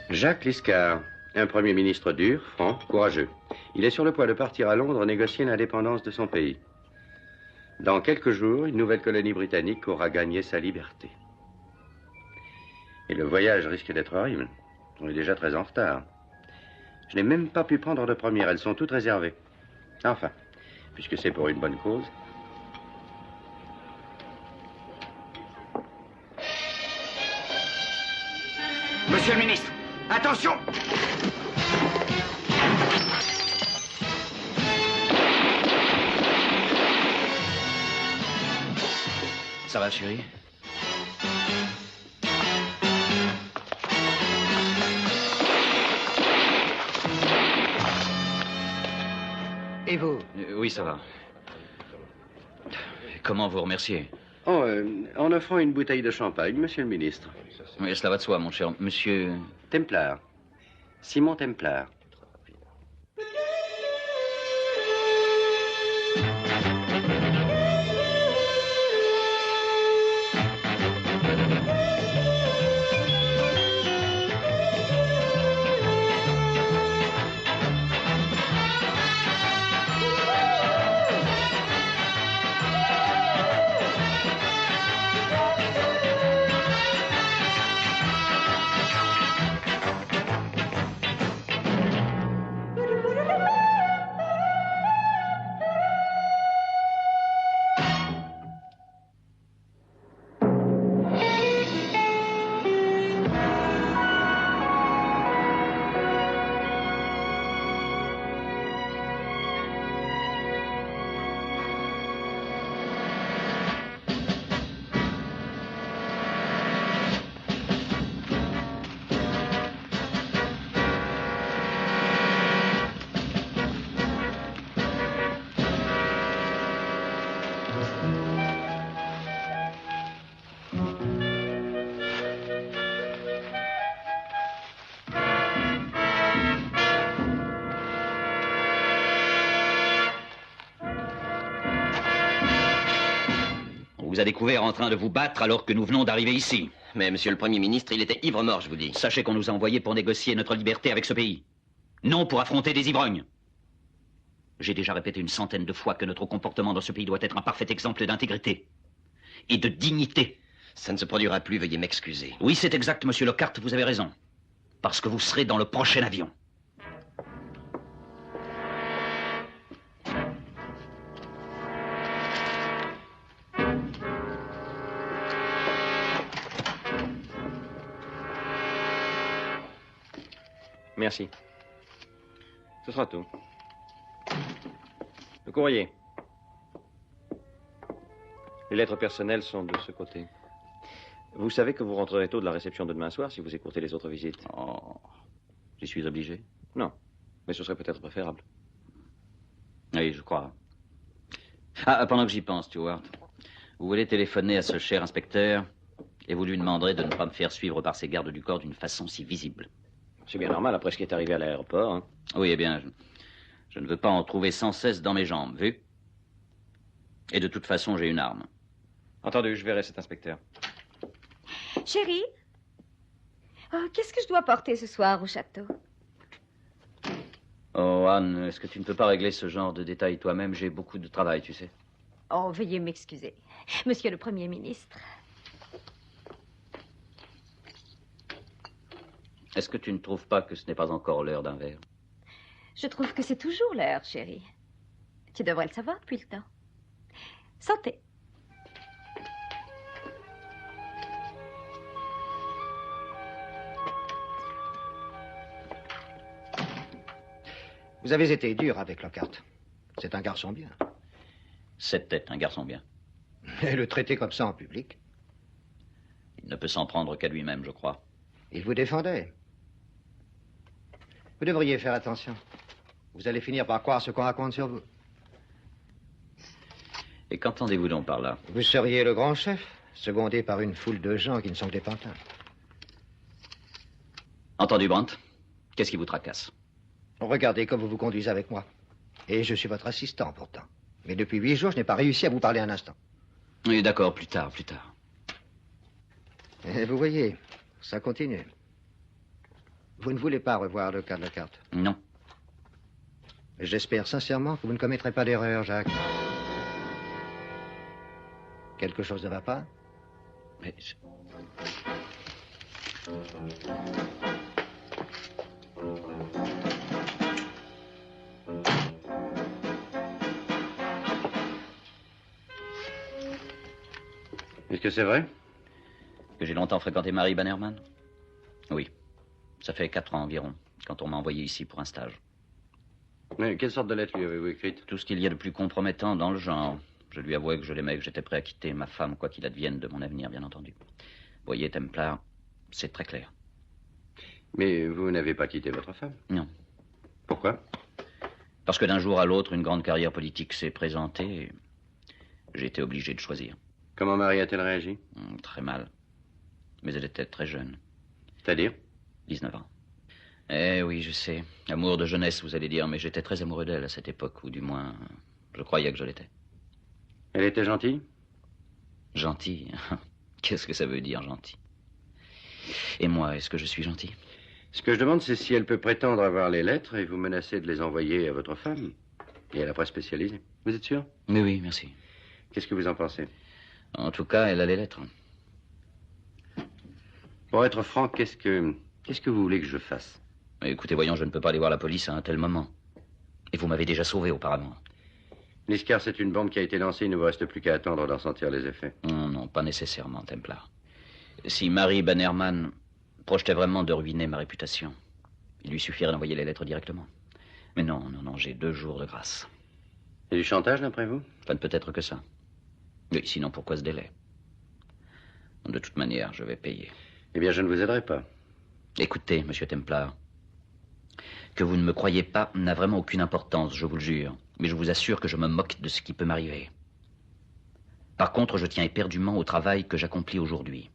Jacques Liscard, un premier ministre dur, franc, courageux. Il est sur le point de partir à Londres négocier l'indépendance de son pays. Dans quelques jours, une nouvelle colonie britannique aura gagné sa liberté. Et le voyage risque d'être horrible. On est déjà très en retard. Je n'ai même pas pu prendre de première, elles sont toutes réservées. Enfin, puisque c'est pour une bonne cause. Monsieur le ministre, attention! Ça va, chérie? Et vous? Oui, ça va. Comment vous remercier? Oh, en offrant une bouteille de champagne, monsieur le ministre. Oui, cela va de soi, mon cher monsieur... Templar. Simon Templar. On vous a découvert en train de vous battre alors que nous venons d'arriver ici. Mais, monsieur le Premier ministre, il était ivre-mort, je vous dis. Sachez qu'on nous a envoyés pour négocier notre liberté avec ce pays. Non pour affronter des ivrognes. J'ai déjà répété une centaine de fois que notre comportement dans ce pays doit être un parfait exemple d'intégrité et de dignité. Ça ne se produira plus, veuillez m'excuser. Oui, c'est exact, monsieur Lockhart, vous avez raison. Parce que vous serez dans le prochain avion. Merci. Ce sera tout. Le courrier. Les lettres personnelles sont de ce côté. Vous savez que vous rentrerez tôt de la réception de demain soir si vous écourtez les autres visites. Oh, j'y suis obligé. Non, mais ce serait peut-être préférable. Oui, je crois. Ah, pendant que j'y pense, Stuart, vous voulez téléphoner à ce cher inspecteur et vous lui demanderez de ne pas me faire suivre par ses gardes du corps d'une façon si visible. C'est bien normal après ce qui est arrivé à l'aéroport. Hein. Oui, eh bien, je ne veux pas en trouver sans cesse dans mes jambes, vu? Et de toute façon, j'ai une arme. Entendu, je verrai cet inspecteur. Chérie, qu'est-ce que je dois porter ce soir au château? Oh, Anne, est-ce que tu ne peux pas régler ce genre de détails toi-même? J'ai beaucoup de travail, tu sais. Oh, veuillez m'excuser, monsieur le Premier ministre. Est-ce que tu ne trouves pas que ce n'est pas encore l'heure d'un verre? Je trouve que c'est toujours l'heure, chérie. Tu devrais le savoir depuis le temps. Santé. Vous avez été dur avec Lockhart. C'est un garçon bien. C'était un garçon bien. Et le traiter comme ça en public? Il ne peut s'en prendre qu'à lui-même, je crois. Il vous défendait. Vous devriez faire attention. Vous allez finir par croire ce qu'on raconte sur vous. Et qu'entendez-vous donc par là? Vous seriez le grand chef, secondé par une foule de gens qui ne sont que des pantins. Entendu, Brandt? Qu'est-ce qui vous tracasse? Regardez comme vous vous conduisez avec moi. Et je suis votre assistant, pourtant. Mais depuis 8 jours, je n'ai pas réussi à vous parler un instant. Oui, d'accord, plus tard, plus tard. Et vous voyez, ça continue. Vous ne voulez pas revoir le cas de la carte? Non. J'espère sincèrement que vous ne commettrez pas d'erreur, Jacques. Quelque chose ne va pas? Mais Est-ce que c'est vrai? que j'ai longtemps fréquenté Marie Bannerman? Oui. Ça fait 4 ans environ, quand on m'a envoyé ici pour un stage. Mais quelle sorte de lettre lui avez-vous écrite? Tout ce qu'il y a de plus compromettant dans le genre. Je lui avouais que je l'aimais, que j'étais prêt à quitter ma femme, quoi qu'il advienne de mon avenir, bien entendu. Vous voyez, Templar, c'est très clair. Mais vous n'avez pas quitté votre femme? Non. Pourquoi? Parce que d'un jour à l'autre, une grande carrière politique s'est présentée et j'ai été obligé de choisir. Comment Marie a-t-elle réagi? Très mal. Mais elle était très jeune. C'est-à-dire? 19 ans. Eh oui, je sais. Amour de jeunesse, vous allez dire, mais j'étais très amoureux d'elle à cette époque, ou du moins, je croyais que je l'étais. Elle était gentille? Gentil? Qu'est-ce que ça veut dire, gentil? Et moi, est-ce que je suis gentil? Ce que je demande, c'est si elle peut prétendre avoir les lettres et vous menacer de les envoyer à votre femme et à la presse spécialisée. Vous êtes sûr? Oui, oui, merci. Qu'est-ce que vous en pensez? En tout cas, elle a les lettres. Pour être franc, qu'est-ce que vous voulez que je fasse? Écoutez, voyons, je ne peux pas aller voir la police à un tel moment. Et vous m'avez déjà sauvé auparavant. Liscar, c'est une bombe qui a été lancée, il ne vous reste plus qu'à attendre d'en sentir les effets. Non, non, pas nécessairement, Templar. Si Marie Bannerman projetait vraiment de ruiner ma réputation, il lui suffirait d'envoyer les lettres directement. Mais non, non, non, j'ai 2 jours de grâce. Et du chantage, d'après vous? Ça ne peut être que ça. Oui, sinon pourquoi ce délai? De toute manière, je vais payer. Eh bien, je ne vous aiderai pas. Écoutez, monsieur Templar, que vous ne me croyez pas n'a vraiment aucune importance, je vous le jure. Mais je vous assure que je me moque de ce qui peut m'arriver. Par contre, je tiens éperdument au travail que j'accomplis aujourd'hui.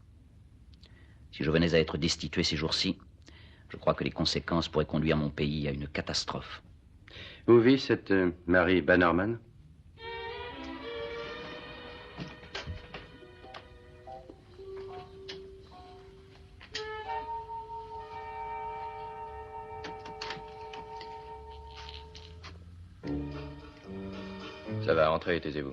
Si je venais à être destitué ces jours-ci, je crois que les conséquences pourraient conduire mon pays à une catastrophe. Où vit cette Marie Bannerman? Ça va, entrez, taisez-vous.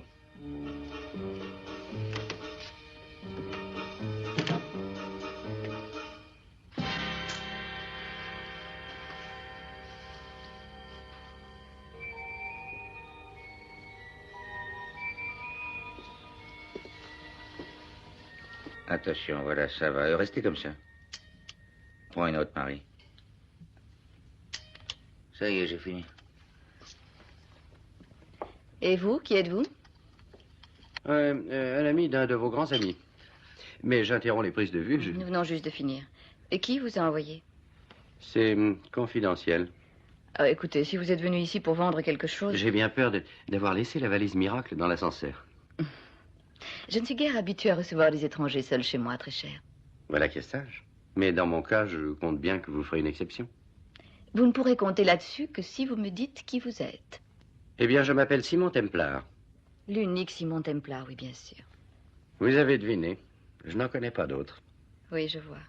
Attention, voilà, ça va. Restez comme ça. Prends une autre, Marie. Ça y est, j'ai fini. Et vous, qui êtes-vous? Un ami d'un de vos grands amis. Mais j'interromps les prises de vue. Nous venons juste de finir. Et qui vous a envoyé? C'est confidentiel. Ah, écoutez, si vous êtes venu ici pour vendre quelque chose... J'ai bien peur d'avoir laissé la valise miracle dans l'ascenseur. Je ne suis guère habituée à recevoir des étrangers seuls chez moi, très cher. Voilà qui est sage. Mais dans mon cas, je compte bien que vous ferez une exception. Vous ne pourrez compter là-dessus que si vous me dites qui vous êtes. Eh bien, je m'appelle Simon Templar. L'unique Simon Templar, oui, bien sûr. Vous avez deviné. Je n'en connais pas d'autres. Oui, je vois.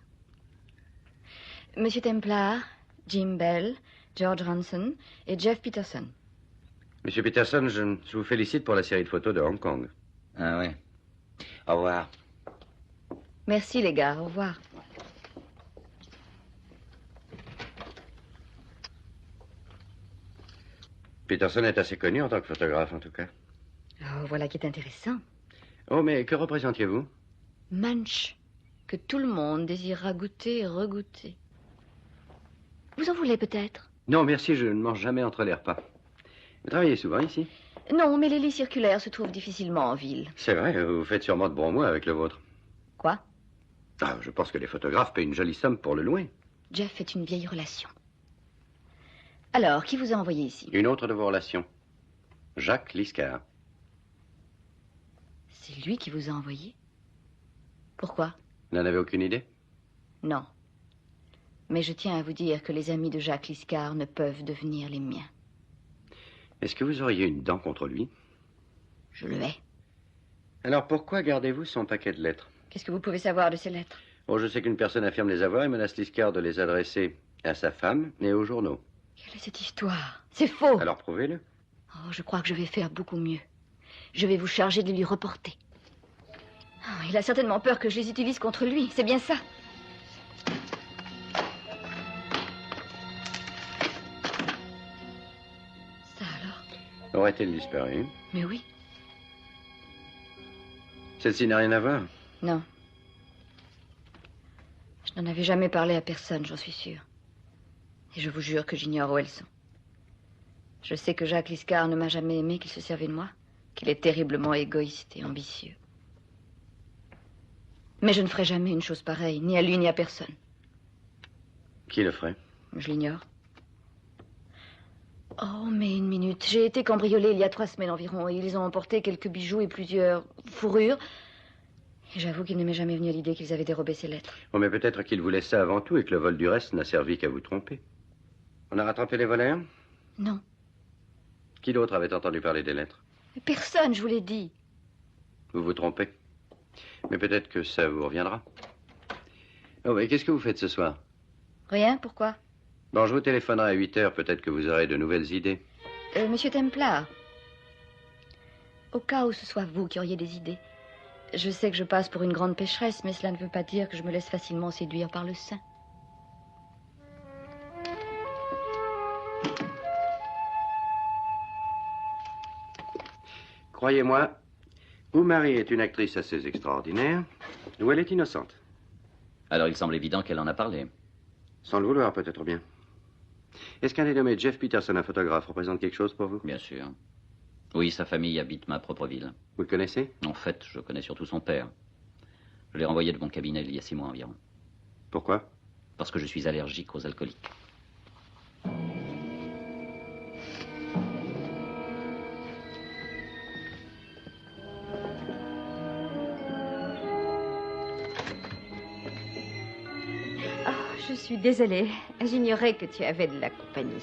Monsieur Templar, Jim Bell, George Ranson et Jeff Peterson. Monsieur Peterson, je vous félicite pour la série de photos de Hong Kong. Ah oui. Au revoir. Merci, les gars. Au revoir. Peterson est assez connu en tant que photographe, en tout cas. Oh, voilà qui est intéressant. Oh, mais que représentiez-vous? Munch, que tout le monde désirera goûter et regoûter. Vous en voulez peut-être? Non, merci, je ne mange jamais entre les repas. Vous travaillez souvent ici? Non, mais les lits circulaires se trouvent difficilement en ville. C'est vrai, vous faites sûrement de bons mois avec le vôtre. Quoi? Ah, je pense que les photographes paient une jolie somme pour le louer. Jeff est une vieille relation. Alors, qui vous a envoyé ici? Une autre de vos relations. Jacques Liscar. C'est lui qui vous a envoyé? Pourquoi? Vous n'en avez aucune idée? Non. Mais je tiens à vous dire que les amis de Jacques Liscar ne peuvent devenir les miens. Est-ce que vous auriez une dent contre lui? Je le hais. Alors pourquoi gardez-vous son paquet de lettres? Qu'est-ce que vous pouvez savoir de ces lettres? Oh, je sais qu'une personne affirme les avoir et menace Liscar de les adresser À sa femme et aux journaux. Quelle est cette histoire? C'est faux. Alors prouvez-le. Oh, je crois que je vais faire beaucoup mieux. Je vais vous charger de lui reporter. Oh, il a certainement peur que je les utilise contre lui. C'est bien ça. Ça alors? Aurait-elle disparu? Mais oui. Celle-ci n'a rien à voir. Non. Je n'en avais jamais parlé à personne, j'en suis sûre. Et je vous jure que j'ignore où elles sont. Je sais que Jacques Liscard ne m'a jamais aimé, qu'il se servait de moi, qu'il est terriblement égoïste et ambitieux. Mais je ne ferai jamais une chose pareille, ni à lui ni à personne. Qui le ferait? Je l'ignore. Oh, mais une minute. J'ai été cambriolée il y a 3 semaines environ, et ils ont emporté quelques bijoux et plusieurs fourrures. Et j'avoue qu'il ne m'est jamais venu à l'idée qu'ils avaient dérobé ces lettres. Oh, mais peut-être qu'ils voulaient ça avant tout et que le vol du reste n'a servi qu'à vous tromper. On a rattrapé les voleurs? Non. Qui d'autre avait entendu parler des lettres? Personne, je vous l'ai dit. Vous vous trompez. Mais peut-être que ça vous reviendra. Oh, mais qu'est-ce que vous faites ce soir? Rien, pourquoi? Bon, je vous téléphonerai à 8 heures, peut-être que vous aurez de nouvelles idées. Monsieur Templar, au cas où ce soit vous qui auriez des idées, je sais que je passe pour une grande pécheresse, mais cela ne veut pas dire que je me laisse facilement séduire par le sein. Croyez-moi, ou Marie est une actrice assez extraordinaire, ou elle est innocente. Alors il semble évident qu'elle en a parlé. Sans le vouloir, peut-être bien. Est-ce qu'un dénommé Jeff Peterson, un photographe, représente quelque chose pour vous? Bien sûr. Oui, sa famille habite ma propre ville. Vous le connaissez? En fait, je connais surtout son père. Je l'ai renvoyé de mon cabinet il y a 6 mois environ. Pourquoi? Parce que je suis allergique aux alcooliques. Je suis désolée. J'ignorais que tu avais de la compagnie.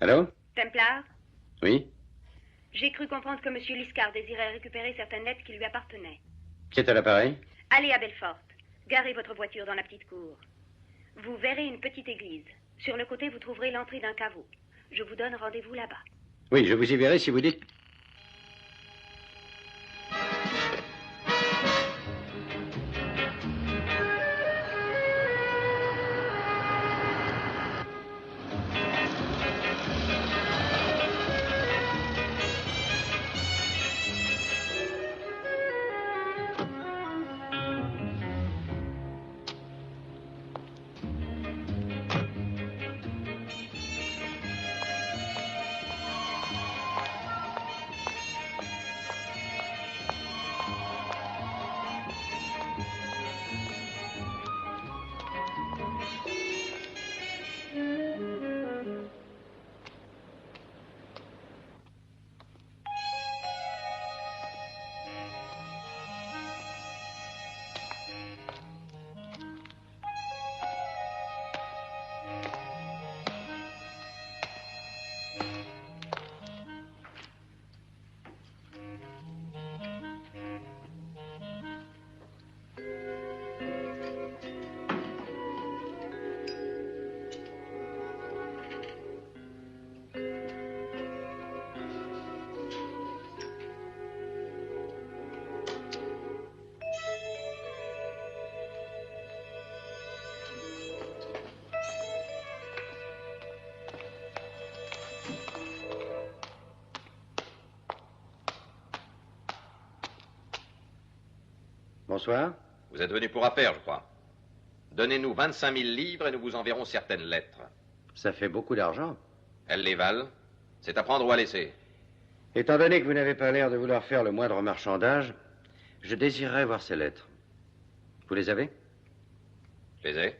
Allô? Templar, Oui? j'ai cru comprendre que M. Liscard désirait récupérer certaines lettres qui lui appartenaient. Qui est à l'appareil? Allez à Belfort. Garez votre voiture dans la petite cour. Vous verrez une petite église. Sur le côté, vous trouverez l'entrée d'un caveau. Je vous donne rendez-vous là-bas. Oui, je vous y verrai si vous dites... Bonsoir. Vous êtes venu pour affaire, je crois. Donnez-nous 25 000 livres et nous vous enverrons certaines lettres. Ça fait beaucoup d'argent. Elles les valent. C'est à prendre ou à laisser. Étant donné que vous n'avez pas l'air de vouloir faire le moindre marchandage, je désirerais voir ces lettres. Vous les avez? Je les ai.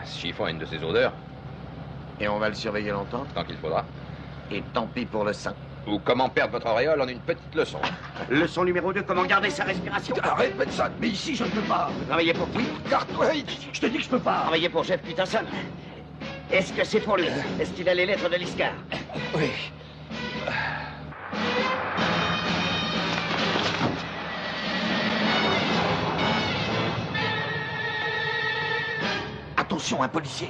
Ce chiffon a une de ces odeurs. Et on va le surveiller longtemps? Tant qu'il faudra. Et tant pis pour le sein. Ou comment perdre votre auréole en une petite leçon. Leçon numéro 2, comment garder sa respiration. Arrête, Benson, mais ici je ne peux pas. Travailler pour qui? Cartwright, je te dis que je peux pas. Travailler pour Jeff Peterson. Est-ce que c'est pour lui? Est-ce qu'il a les lettres de Liscar? Oui. Attention, un policier.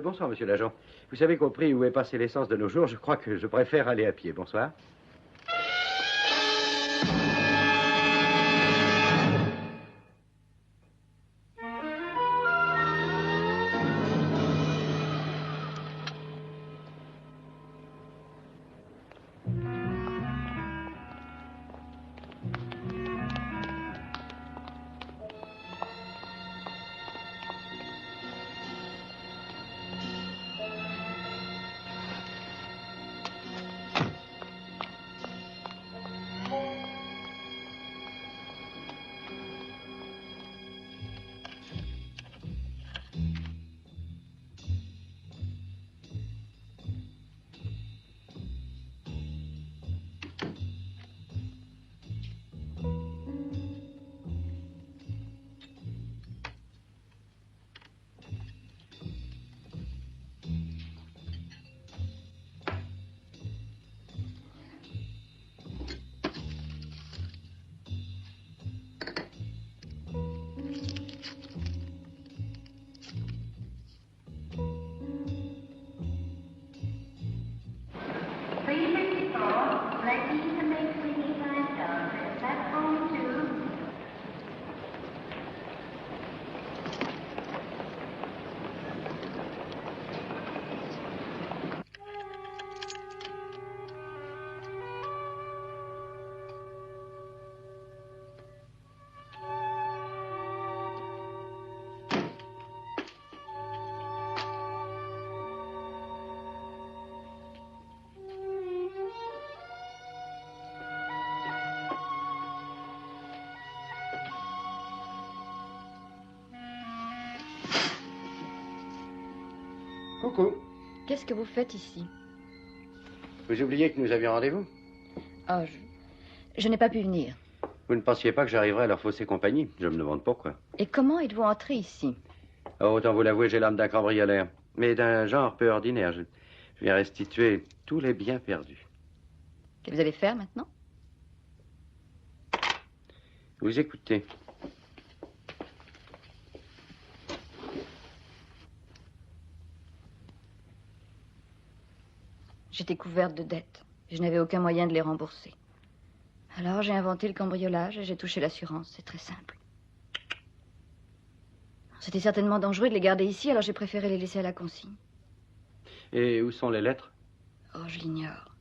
Bonsoir, monsieur l'agent. Vous savez qu'au prix où est passée l'essence de nos jours, je crois que je préfère aller à pied. Bonsoir. Coucou. Qu'est-ce que vous faites ici? Vous oubliez que nous avions rendez-vous? Oh, je n'ai pas pu venir. Vous ne pensiez pas que j'arriverais à leur fausser compagnie? Je me demande pourquoi. Et comment êtes-vous entré ici? Oh, autant vous l'avouer, j'ai l'âme d'un cambrioleur. Mais d'un genre peu ordinaire. Je viens restituer tous les biens perdus. Que vous allez faire maintenant? Vous écoutez. J'étais couverte de dettes. Je n'avais aucun moyen de les rembourser. Alors j'ai inventé le cambriolage et j'ai touché l'assurance. C'est très simple. C'était certainement dangereux de les garder ici, alors j'ai préféré les laisser à la consigne. Et où sont les lettres? Oh, je l'ignore.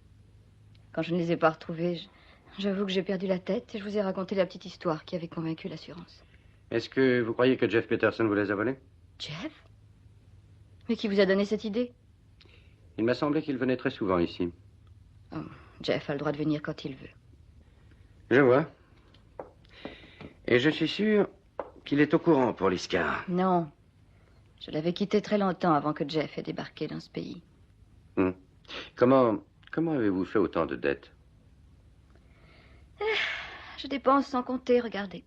Quand je ne les ai pas retrouvées, j'avoue que j'ai perdu la tête et je vous ai raconté la petite histoire qui avait convaincu l'assurance. Est-ce que vous croyez que Jeff Peterson vous les a volés? Jeff? Mais qui vous a donné cette idée? Il m'a semblé qu'il venait très souvent ici. Oh, Jeff a le droit de venir quand il veut. Je vois. Et je suis sûr qu'il est au courant pour Liscar. Non. Je l'avais quitté très longtemps avant que Jeff ait débarqué dans ce pays. Comment avez-vous fait autant de dettes? Je dépense sans compter, regardez.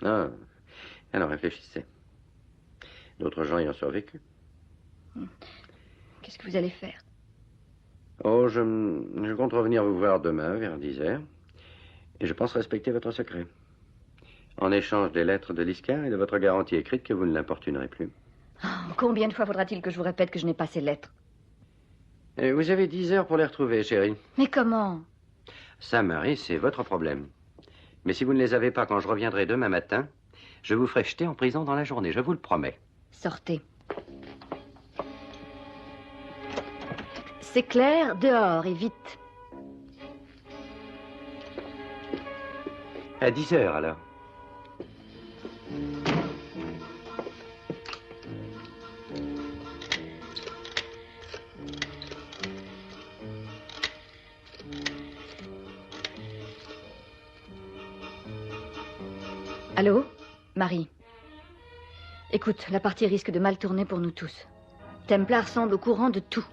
Ah, alors réfléchissez. D'autres gens y ont survécu. Qu'est-ce que vous allez faire? Oh, je compte revenir vous voir demain vers 10 heures. Et je pense respecter votre secret. En échange des lettres de Liscar et de votre garantie écrite que vous ne l'importunerez plus. Oh, combien de fois faudra-t-il que je vous répète que je n'ai pas ces lettres? Et vous avez 10 heures pour les retrouver, chérie. Mais comment? Ça, Marie, c'est votre problème. Mais si vous ne les avez pas quand je reviendrai demain matin, je vous ferai jeter en prison dans la journée, je vous le promets. Sortez. C'est clair, dehors et vite. À 10 heures, alors. Allô, Marie. Écoute, la partie risque de mal tourner pour nous tous. Templar semble au courant de tout.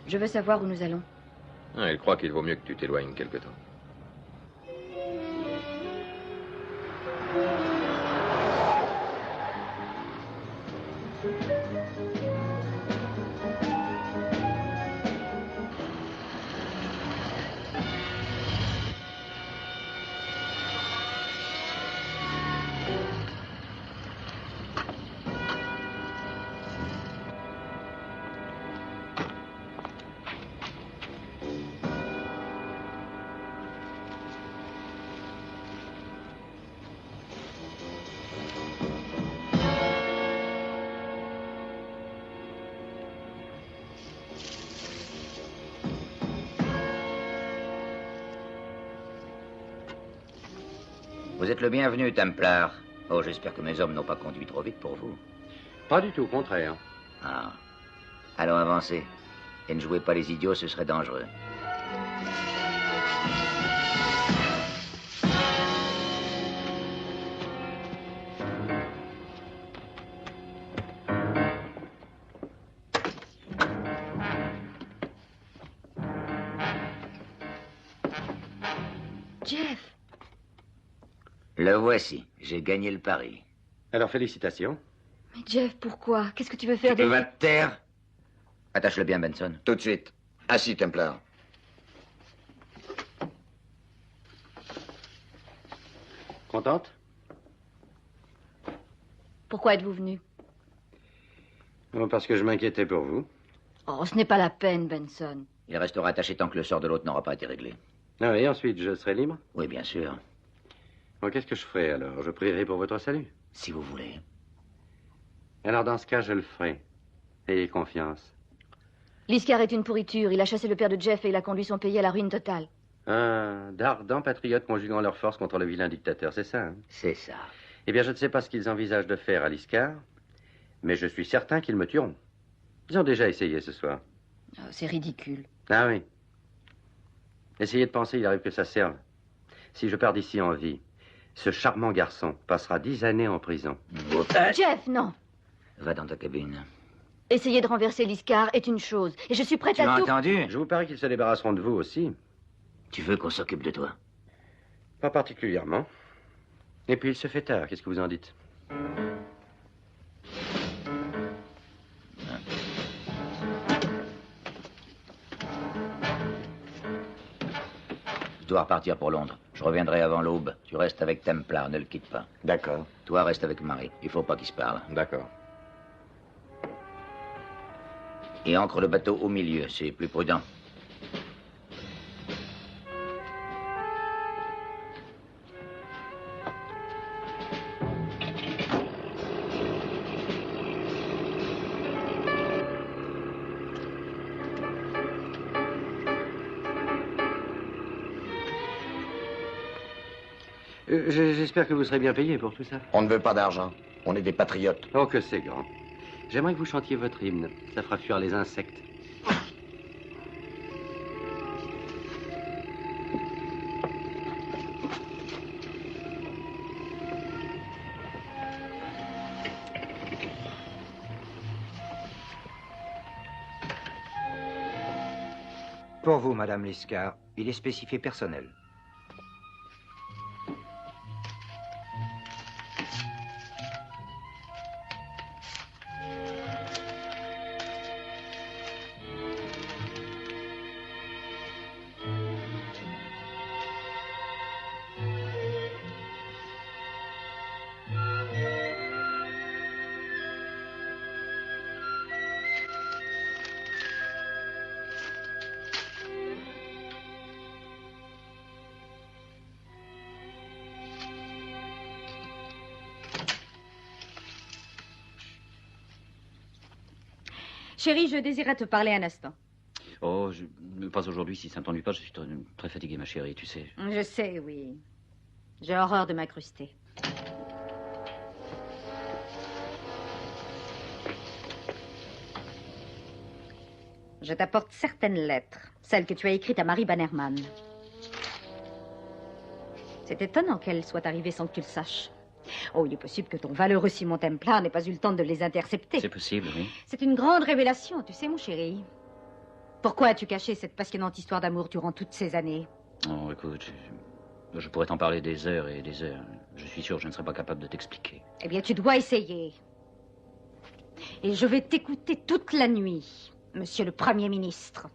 Je veux savoir où nous allons. Il croit qu'il vaut mieux que tu t'éloignes quelque temps. Vous êtes le bienvenu, Templar. Oh, j'espère que mes hommes n'ont pas conduit trop vite pour vous. Pas du tout, au contraire. Ah. Allons avancer. Et ne jouez pas les idiots, ce serait dangereux. Jeff! Le voici. J'ai gagné le pari. Alors, félicitations. Mais Jeff, pourquoi? Qu'est-ce que tu veux faire de... Tu vas te taire? Attache-le bien, Benson. Tout de suite. Assis, Templar. Contente? Pourquoi êtes-vous venu? Oh, parce que je m'inquiétais pour vous. Oh, ce n'est pas la peine, Benson. Il restera attaché tant que le sort de l'autre n'aura pas été réglé. Ah, et ensuite, je serai libre? Oui, bien sûr. Bon, qu'est-ce que je ferai, alors? Je prierai pour votre salut. Si vous voulez. Alors, dans ce cas, je le ferai. Ayez confiance. Liscar est une pourriture. Il a chassé le père de Jeff et il a conduit son pays à la ruine totale. D'ardents patriotes conjuguant leurs forces contre le vilain dictateur, c'est ça, hein? C'est ça. Eh bien, je ne sais pas ce qu'ils envisagent de faire à Liscar, mais je suis certain qu'ils me tueront. Ils ont déjà essayé ce soir. Oh, c'est ridicule. Ah oui. Essayez de penser, il arrive que ça serve. Si je pars d'ici en vie, ce charmant garçon passera 10 années en prison. Jeff, non. Va dans ta cabine. Essayer de renverser Liscar est une chose, et je suis prête Tu à m'as tout... entendu? Je vous parie qu'ils se débarrasseront de vous aussi. Tu veux qu'on s'occupe de toi? Pas particulièrement. Et puis il se fait tard, qu'est-ce que vous en dites? Je dois repartir pour Londres. Je reviendrai avant l'aube. Tu restes avec Templar, ne le quitte pas. D'accord. Toi, reste avec Marie. Il faut pas qu'ils se parlent. D'accord. Et ancre le bateau au milieu, c'est plus prudent. J'espère que vous serez bien payé pour tout ça. On ne veut pas d'argent. On est des patriotes. Oh, que c'est grand. J'aimerais que vous chantiez votre hymne. Ça fera fuir les insectes. Pour vous, Madame Lescar, il est spécifié personnel. Chérie, je désirais te parler un instant. Oh, pas aujourd'hui, si ça ne t'ennuie pas. Je suis très fatigué, ma chérie, tu sais. Je sais, oui. J'ai horreur de m'incruster. Je t'apporte certaines lettres, celles que tu as écrites à Marie Bannerman. C'est étonnant qu'elles soient arrivées sans que tu le saches. Oh, il est possible que ton valeureux Simon Templar n'ait pas eu le temps de les intercepter. C'est possible, oui. C'est une grande révélation, tu sais, mon chéri. Pourquoi as-tu caché cette passionnante histoire d'amour durant toutes ces années? Oh, écoute, je pourrais t'en parler des heures et des heures. Je suis sûr que je ne serais pas capable de t'expliquer. Eh bien, tu dois essayer. Et je vais t'écouter toute la nuit, monsieur le Premier ministre.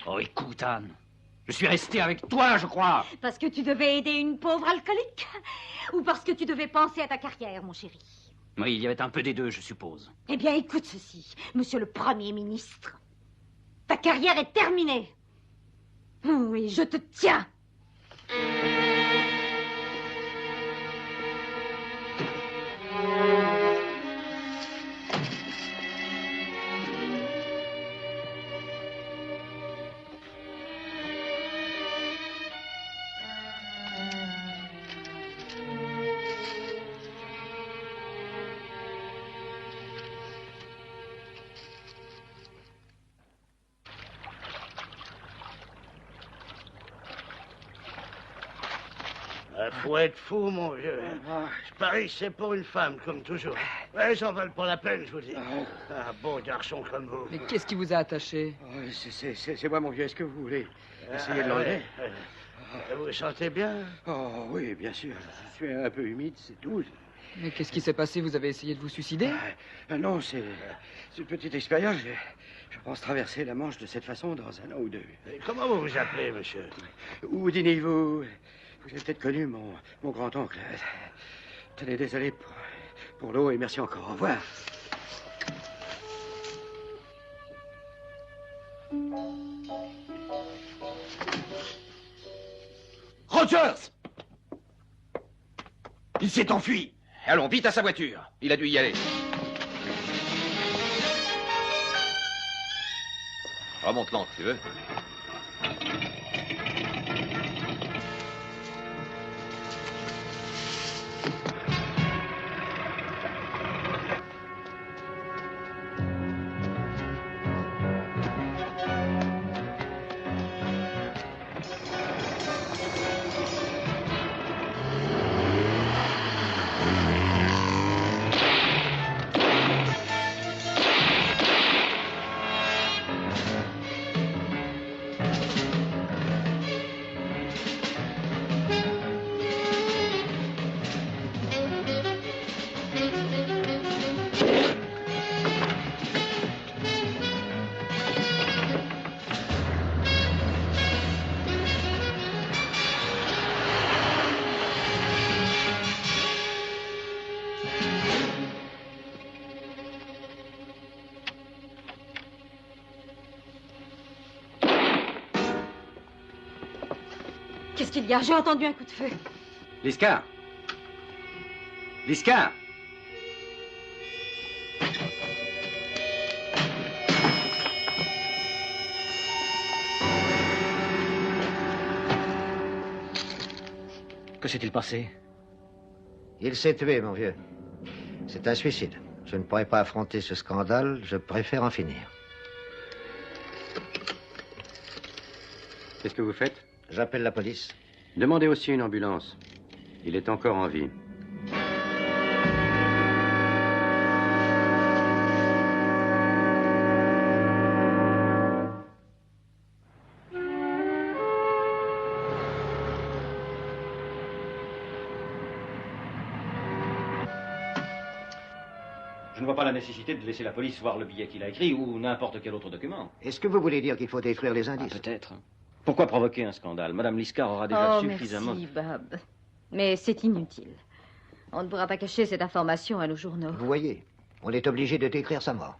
Oh, écoute, Anne, je suis resté avec toi, je crois. Parce que tu devais aider une pauvre alcoolique? Ou parce que tu devais penser à ta carrière, mon chéri? Oui, il y avait un peu des deux, je suppose. Eh bien, écoute ceci, monsieur le Premier ministre. Ta carrière est terminée. Oui, je te tiens. Faut être fou, mon vieux. Je parie que c'est pour une femme, comme toujours. Ouais, j'en valent pas la peine, je vous dis. Un beau garçon comme vous. Mais qu'est-ce qui vous a attaché? C'est moi, mon vieux. Est-ce que vous voulez essayer de l'enlever? Vous vous sentez bien? Oh, oui, bien sûr. Je suis un peu humide, c'est tout. Mais qu'est-ce qui s'est passé? Vous avez essayé de vous suicider? Non, c'est une petite expérience. Je pense traverser la Manche de cette façon dans un an ou deux. Et comment vous vous appelez, monsieur? Houdini, vous avez peut-être connu mon grand-oncle. Tenez, désolé pour l'eau et merci encore. Au revoir. Rogers! Il s'est enfui. Allons, vite à sa voiture. Il a dû y aller. Remonte l'encre, tu veux? Qu'est-ce qu'il y a? J'ai entendu un coup de feu. Liscar! Liscar! Que s'est-il passé? Il s'est tué, mon vieux. C'est un suicide. Je ne pourrais pas affronter ce scandale. Je préfère en finir. Qu'est-ce que vous faites? J'appelle la police. Demandez aussi une ambulance. Il est encore en vie. Je ne vois pas la nécessité de laisser la police voir le billet qu'il a écrit ou n'importe quel autre document. Est-ce que vous voulez dire qu'il faut détruire les indices? Peut-être. Pourquoi provoquer un scandale? Madame Liscar aura déjà Oh, suffisamment... merci, Bob. Mais c'est inutile. On ne pourra pas cacher cette information à nos journaux. Vous voyez, on est obligé de décrire sa mort.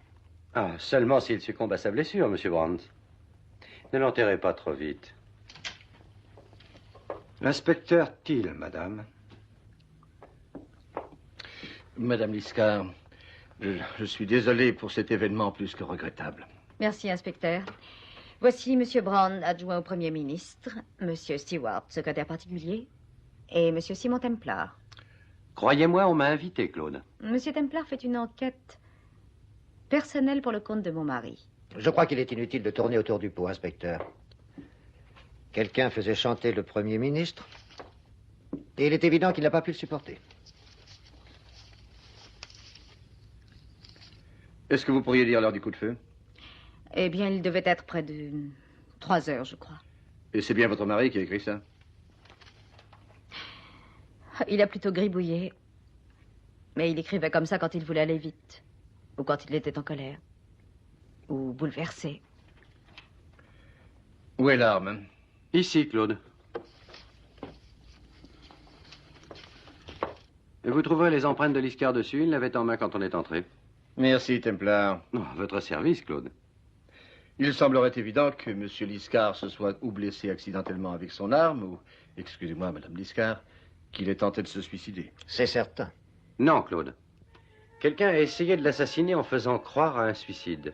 Ah, seulement s'il succombe à sa blessure, Monsieur Brandt. Ne l'enterrez pas trop vite. L'inspecteur Thiel, madame. Madame Liscar, je suis désolé pour cet événement plus que regrettable. Merci, inspecteur. Voici Monsieur Brown, adjoint au Premier ministre, Monsieur Stewart, secrétaire particulier, et Monsieur Simon Templar. Croyez-moi, on m'a invité, Claude. Monsieur Templar fait une enquête personnelle pour le compte de mon mari. Je crois qu'il est inutile de tourner autour du pot, inspecteur. Quelqu'un faisait chanter le Premier ministre, et il est évident qu'il n'a pas pu le supporter. Est-ce que vous pourriez dire l'heure du coup de feu? Eh bien, il devait être près de 3 heures, je crois. Et c'est bien votre mari qui a écrit ça? Il a plutôt gribouillé. Mais il écrivait comme ça quand il voulait aller vite. Ou quand il était en colère. Ou bouleversé. Où est l'arme? Ici, Claude. Et vous trouverez les empreintes de Liscar dessus. Il l'avait en main quand on est entré. Merci, Templar. Oh, votre service, Claude. Il semblerait évident que M. Liscar se soit ou blessé accidentellement avec son arme, ou, excusez-moi, Madame Liscar, qu'il ait tenté de se suicider. C'est certain. Non, Claude. Quelqu'un a essayé de l'assassiner en faisant croire à un suicide.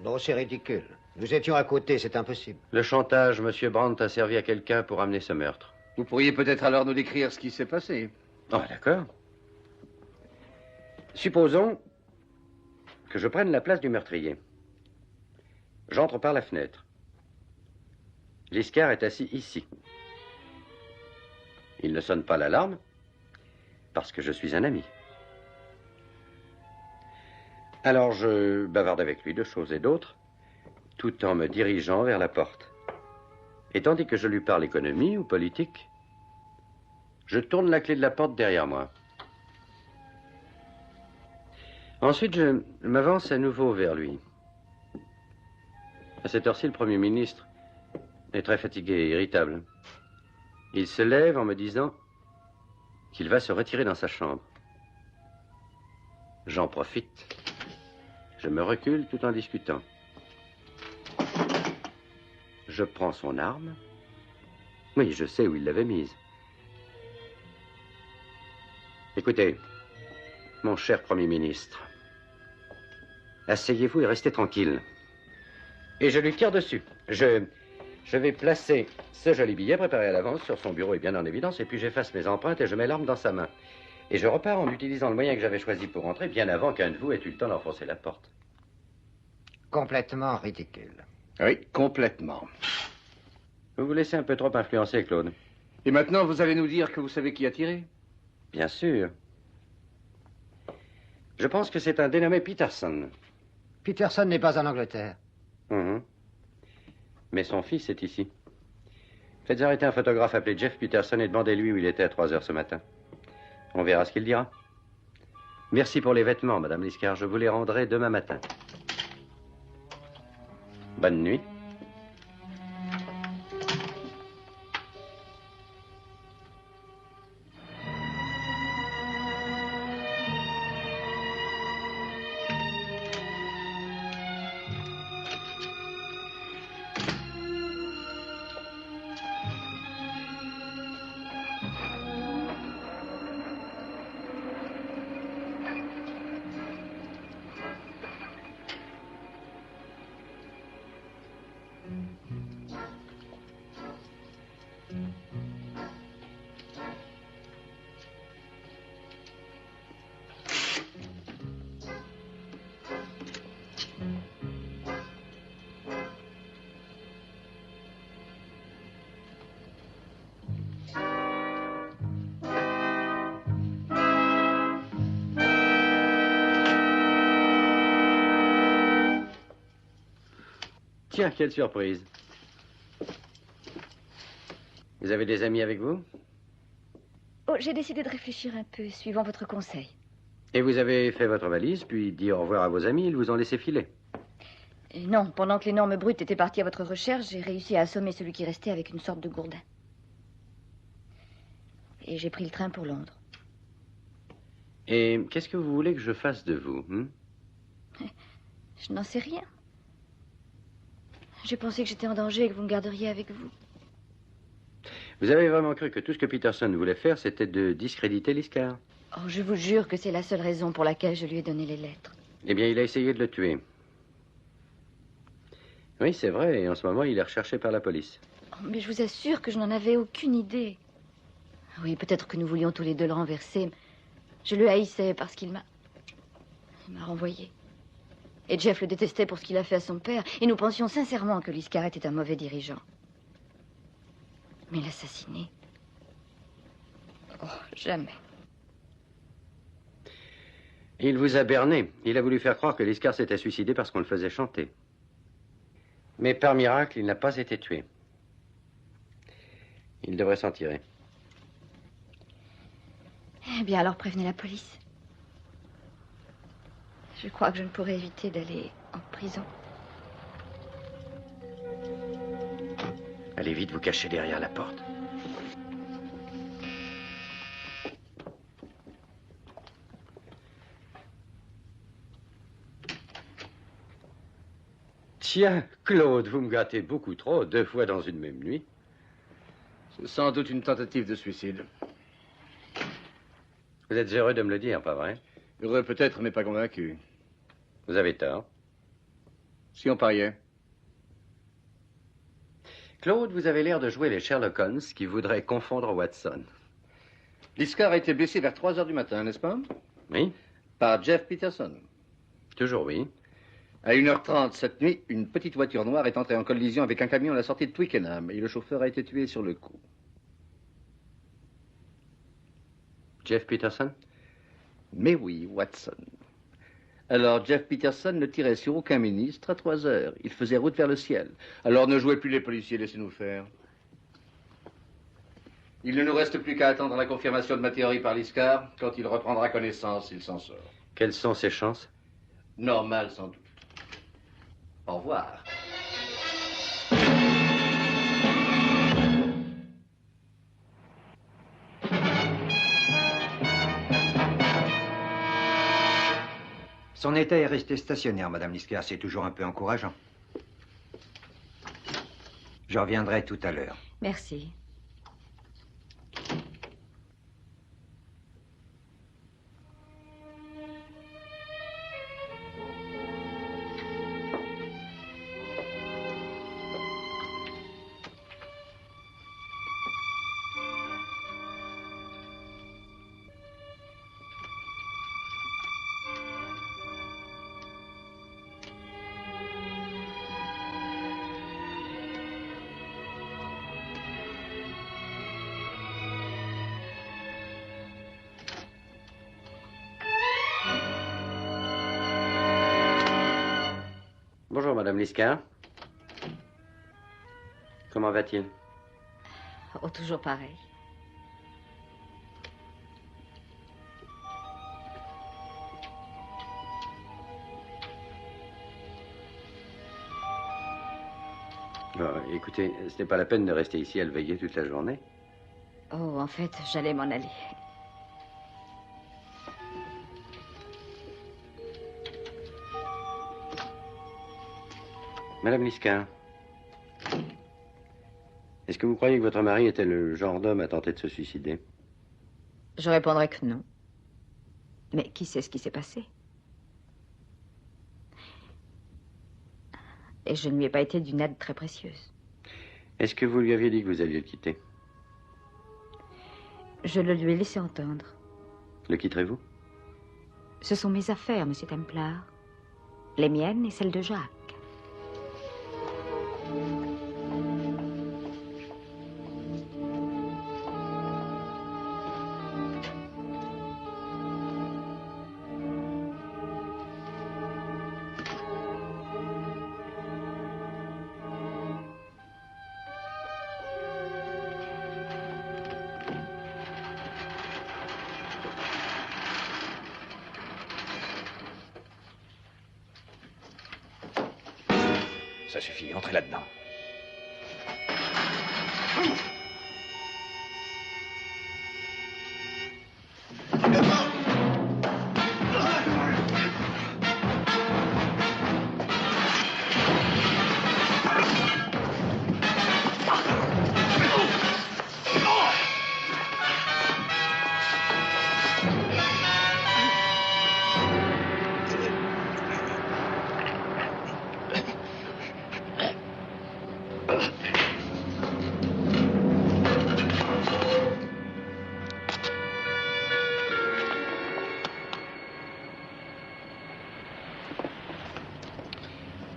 Non, c'est ridicule. Nous étions à côté, c'est impossible. Le chantage, Monsieur Brandt, a servi à quelqu'un pour amener ce meurtre. Vous pourriez peut-être alors nous décrire ce qui s'est passé. Ah, d'accord. Supposons que je prenne la place du meurtrier. J'entre par la fenêtre. Liscar est assis ici. Il ne sonne pas l'alarme parce que je suis un ami. Alors je bavarde avec lui de choses et d'autres, tout en me dirigeant vers la porte. Et tandis que je lui parle économie ou politique, je tourne la clé de la porte derrière moi. Ensuite, je m'avance à nouveau vers lui. À cette heure-ci, le Premier ministre est très fatigué et irritable. Il se lève en me disant qu'il va se retirer dans sa chambre. J'en profite. Je me recule tout en discutant. Je prends son arme. Oui, je sais où il l'avait mise. Écoutez, mon cher Premier ministre, asseyez-vous et restez tranquille. Et je lui tire dessus. Je vais placer ce joli billet préparé à l'avance sur son bureau et bien en évidence, et puis j'efface mes empreintes et je mets l'arme dans sa main. Et je repars en utilisant le moyen que j'avais choisi pour entrer, bien avant qu'un de vous ait eu le temps d'enfoncer la porte. Complètement ridicule. Oui, complètement. Vous vous laissez un peu trop influencer, Claude. Et maintenant, vous allez nous dire que vous savez qui a tiré? Bien sûr. Je pense que c'est un dénommé Peterson. Peterson n'est pas en Angleterre. Mais son fils est ici. Faites arrêter un photographe appelé Jeff Peterson et demandez-lui où il était à 3 heures ce matin. On verra ce qu'il dira. Merci pour les vêtements, Madame Liscar. Je vous les rendrai demain matin. Bonne nuit. Tiens, quelle surprise. Vous avez des amis avec vous? Oh, j'ai décidé de réfléchir un peu, suivant votre conseil. Et vous avez fait votre valise, puis dit au revoir à vos amis, ils vous ont laissé filer. Et non, pendant que l'énorme brute était parti à votre recherche, j'ai réussi à assommer celui qui restait avec une sorte de gourdin. Et j'ai pris le train pour Londres. Et qu'est-ce que vous voulez que je fasse de vous? Je n'en sais rien. J'ai pensé que j'étais en danger et que vous me garderiez avec vous. Vous avez vraiment cru que tout ce que Peterson voulait faire, c'était de discréditer Liscar? Oh, je vous jure que c'est la seule raison pour laquelle je lui ai donné les lettres. Eh bien, il a essayé de le tuer. Oui, c'est vrai, et en ce moment, il est recherché par la police. Oh, mais je vous assure que je n'en avais aucune idée. Oui, peut-être que nous voulions tous les deux le renverser. Je le haïssais parce qu'il m'a renvoyé. Et Jeff le détestait pour ce qu'il a fait à son père. Et nous pensions sincèrement que Liscar était un mauvais dirigeant. Mais l'assassiner... Oh, jamais. Il vous a berné. Il a voulu faire croire que Liscar s'était suicidé parce qu'on le faisait chanter. Mais par miracle, il n'a pas été tué. Il devrait s'en tirer. Eh bien, alors prévenez la police. Je crois que je ne pourrai éviter d'aller en prison. Allez vite vous cacher derrière la porte. Tiens, Claude, vous me gâtez beaucoup trop, 2 fois dans une même nuit. C'est sans doute une tentative de suicide. Vous êtes heureux de me le dire, pas vrai? Heureux peut-être, mais pas convaincu. Vous avez tort. Si on pariait. Claude, vous avez l'air de jouer les Sherlock Holmes qui voudraient confondre Watson. Liscar a été blessé vers 3 heures du matin, n'est-ce pas? Oui. Par Jeff Peterson. Toujours oui. À 1h30 cette nuit, une petite voiture noire est entrée en collision avec un camion à la sortie de Twickenham et le chauffeur a été tué sur le coup. Jeff Peterson? Mais oui, Watson. Alors, Jeff Peterson ne tirait sur aucun ministre à 3 heures. Il faisait route vers le ciel. Alors, ne jouez plus les policiers, laissez-nous faire. Il ne nous reste plus qu'à attendre la confirmation de ma théorie par Liscar. Quand il reprendra connaissance, il s'en sort. Quelles sont ses chances? Normales, sans doute. Au revoir. Son état est resté stationnaire, Madame Liscar. C'est toujours un peu encourageant. Je reviendrai tout à l'heure. Merci. Bonjour, Madame Liscar. Comment va-t-il? Oh, toujours pareil. Bon, écoutez, ce n'est pas la peine de rester ici à le veiller toute la journée. Oh, en fait, j'allais m'en aller. Madame Liscar, est-ce que vous croyez que votre mari était le genre d'homme à tenter de se suicider? Je répondrai que non. Mais qui sait ce qui s'est passé? Et je ne lui ai pas été d'une aide très précieuse. Est-ce que vous lui aviez dit que vous alliez le quitter? Je le lui ai laissé entendre. Le quitterez-vous? Ce sont mes affaires, Monsieur Templar. Les miennes et celles de Jacques. Ça suffit, entrez là-dedans.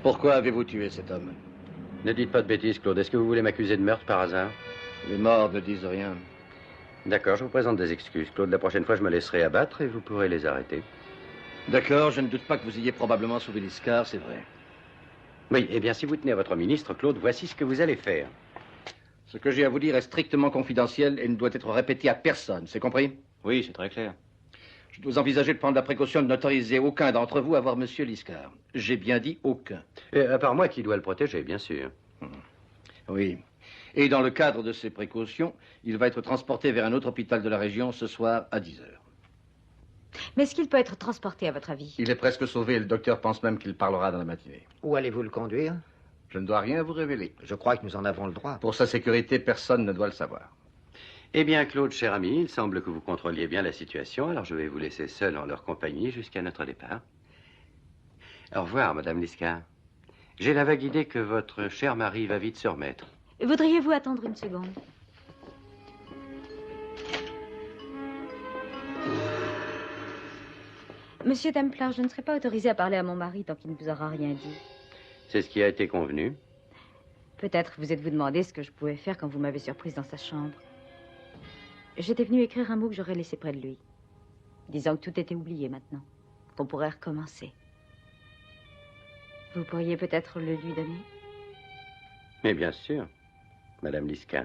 Pourquoi avez-vous tué cet homme? Ne dites pas de bêtises, Claude. Est-ce que vous voulez m'accuser de meurtre par hasard? Les morts ne disent rien. D'accord, je vous présente des excuses. Claude, la prochaine fois, je me laisserai abattre et vous pourrez les arrêter. D'accord, je ne doute pas que vous ayez probablement sauvé Liscar, c'est vrai. Oui, eh bien, si vous tenez à votre ministre, Claude, voici ce que vous allez faire. Ce que j'ai à vous dire est strictement confidentiel et ne doit être répété à personne, c'est compris? Oui, c'est très clair. Je dois envisager de prendre la précaution de n'autoriser aucun d'entre vous à voir Monsieur Liscar. J'ai bien dit aucun. Et à part moi qui dois le protéger, bien sûr. Oui. Et dans le cadre de ces précautions, il va être transporté vers un autre hôpital de la région ce soir à 10 heures. Mais est-ce qu'il peut être transporté, à votre avis? Il est presque sauvé et le docteur pense même qu'il parlera dans la matinée. Où allez-vous le conduire? Je ne dois rien vous révéler. Je crois que nous en avons le droit. Pour sa sécurité, personne ne doit le savoir. Eh bien, Claude, cher ami, il semble que vous contrôliez bien la situation, alors je vais vous laisser seul en leur compagnie jusqu'à notre départ. Au revoir, Madame Liscar. J'ai la vague idée que votre cher mari va vite se remettre. Voudriez-vous attendre une seconde? Monsieur Templar, je ne serai pas autorisée à parler à mon mari tant qu'il ne vous aura rien dit. C'est ce qui a été convenu. Peut-être vous êtes-vous demandé ce que je pouvais faire quand vous m'avez surprise dans sa chambre. J'étais venue écrire un mot que j'aurais laissé près de lui, disant que tout était oublié maintenant, qu'on pourrait recommencer. Vous pourriez peut-être le lui donner? Mais bien sûr, Madame Liscar.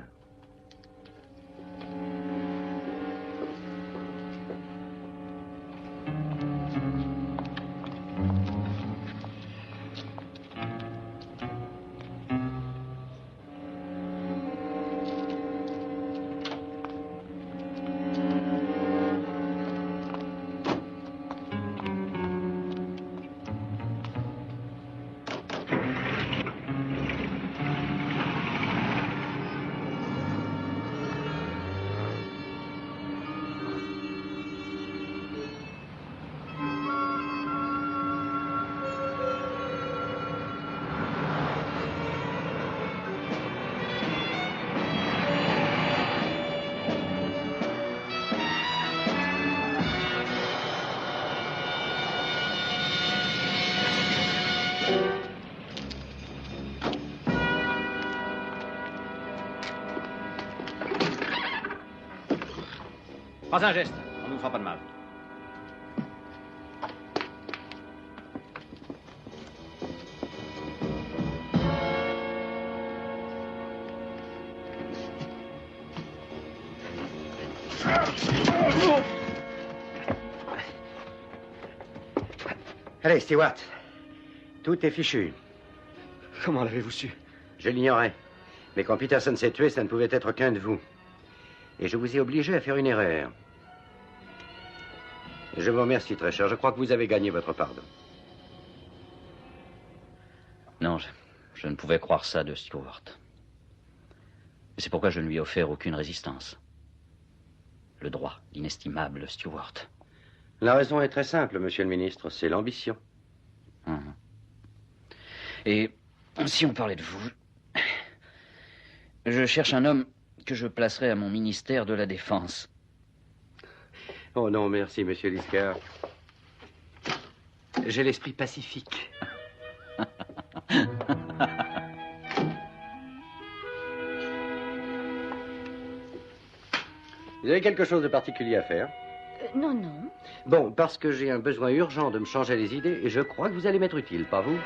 Pas un geste, on ne nous fera pas de mal. Allez, Stewart. Tout est fichu. Comment l'avez-vous su? Je l'ignorais. Mais quand Peterson s'est tué, ça ne pouvait être qu'un de vous. Et je vous ai obligé à faire une erreur. Je vous remercie, très cher. Je crois que vous avez gagné votre pardon. Non, je ne pouvais croire ça de Stewart. Et c'est pourquoi je ne lui ai offert aucune résistance. Le droit, l'inestimable Stewart. La raison est très simple, monsieur le ministre. C'est l'ambition. Et si on parlait de vous, je cherche un homme que je placerai à mon ministère de la Défense. Oh non, merci, monsieur Liscar. J'ai l'esprit pacifique. Vous avez quelque chose de particulier à faire? Non, non. Bon, parce que j'ai un besoin urgent de me changer les idées, et je crois que vous allez m'être utile, pas vous?